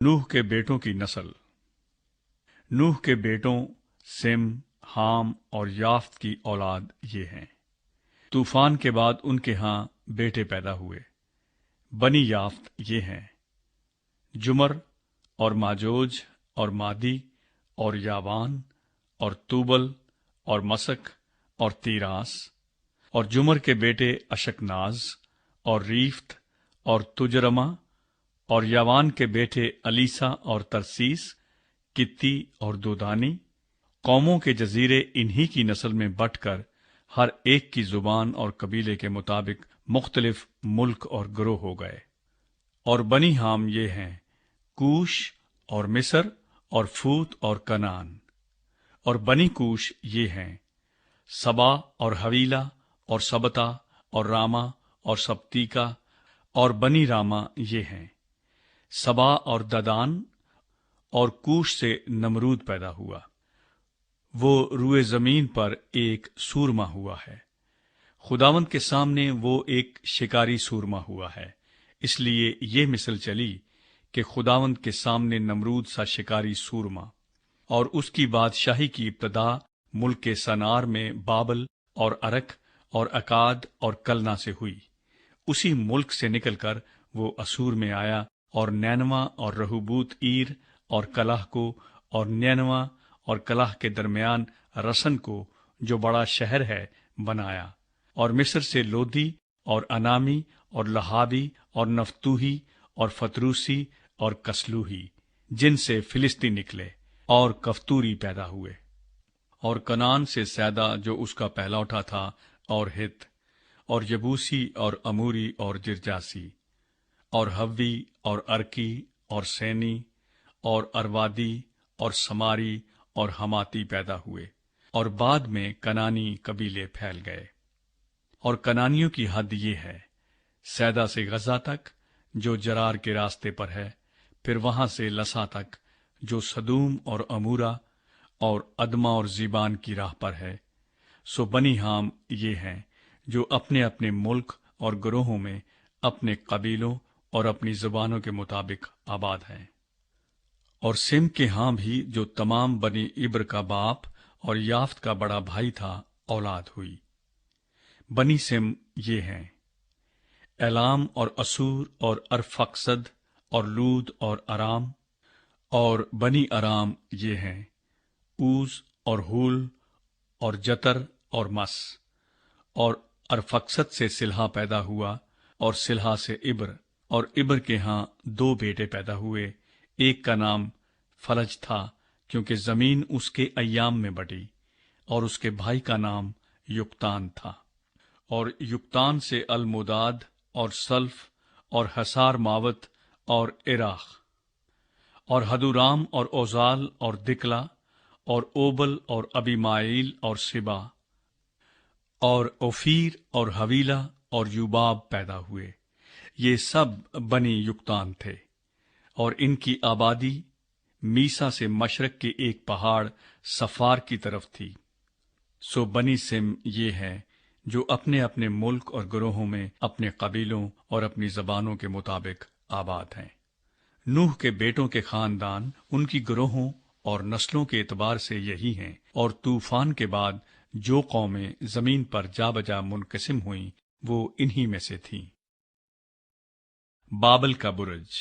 नूह के बेटों की नस्ल। नूह के बेटों सिम, हाम और याफ्त की औलाद ये हैं। तूफान के बाद उनके यहाँ बेटे पैदा हुए। बनी याफ्त ये हैं, जुमर और माजोज और मादी और यावान और तूबल और मसक और तीरास। और जुमर के बेटे अशकनाज और रीफ्त और तुजरमा। और यावान के बेटे अलीसा और तरसीस, कित्ती और दोदानी। कौमों के जजीरे इन्हीं की नस्ल में बंटकर हर एक की जुबान और कबीले के मुताबिक मुख्तलिफ मुल्क और ग्रोह हो गए। और बनी हाम ये हैं, कूश और मिस्र और फूत और कनान। और बनी कूश ये हैं, सबा और हवीला और सबता और रामा और सब्तीका। और बनी रामा ये हैं, सबा और ददान। और कूश से नमरूद पैदा हुआ, वो रुए जमीन पर एक सूरमा हुआ है। खुदावंद के सामने वो एक शिकारी सूरमा हुआ है। इसलिए ये मिसल चली कि खुदावंद के सामने नमरूद सा शिकारी सूरमा। और उसकी बादशाही की इब्तदा मुल्क सनार में बाबल और अरक और अकाद और कलना से हुई। उसी मुल्क से निकलकर वो असूर में आया और नैनवा और रहूबूत ईर और कलाह को, और नैनवा और कलाह के दरमियान रसन को, जो बड़ा शहर है, बनाया। और मिस्र से लोदी और अनामी और लहाबी और नफ्तूही और फतरूसी और कसलूही, जिनसे फिलिस्ती निकले, और कफ्तूरी पैदा हुए। और कनान से सैदा, जो उसका पहलौठा था, और हित और यबूसी और अमूरी और जिरजासी। और हव्वी और अर्की और सैनी और अरवादी और समारी और हमाती पैदा हुए। और बाद में कनानी कबीले फैल गए। और कनानियों की हद ये है, सैदा से गजा तक, जो जरार के रास्ते पर है, फिर वहां से लसा तक, जो सदूम और अमूरा और अदमा और जीबान की राह पर है। सो बनी हाम ये हैं, जो अपने अपने मुल्क और ग्रोहों में अपने कबीलों और अपनी जुबानों के मुताबिक आबाद हैं। और सिम के हां भी, जो तमाम बनी इब्र का बाप और याफ्त का बड़ा भाई था, औलाद हुई। बनी सिम ये हैं, एलाम और असूर और अरफक्सद और लूद और अराम। और बनी अराम ये हैं, ऊज और हूल और जतर और मस। और अरफक्सद से सिल्हा पैदा हुआ, और सिल्हा से इब्र। और इब्र के यहाँ 2 बेटे पैदा हुए। एक का नाम फलज था, क्योंकि जमीन उसके अय्याम में बटी। और उसके भाई का नाम युक्तान था। और युक्तान से अलमुदाद और सल्फ और हसार मावत और इराख। और हदुराम और ओजाल और दिकला और ओबल और अबीमाइल और सिबा। और ओफीर और हवीला और युबाब पैदा हुए। ये सब बनी युक्तान थे। और इनकी आबादी मीसा से मशरक के एक पहाड़ सफार की तरफ थी। सो बनी सिम ये है, जो अपने अपने मुल्क और ग्रोहों में अपने कबीलों और अपनी जबानों के मुताबिक आबाद हैं। नूह के बेटों के खानदान उनकी ग्रोहों और नस्लों के एतबार से यही हैं। और तूफान के बाद जो कौमें जमीन पर जा बजा मुनकसिम हुईं, वो इन्हीं में से थीं। बाबल का बुर्ज।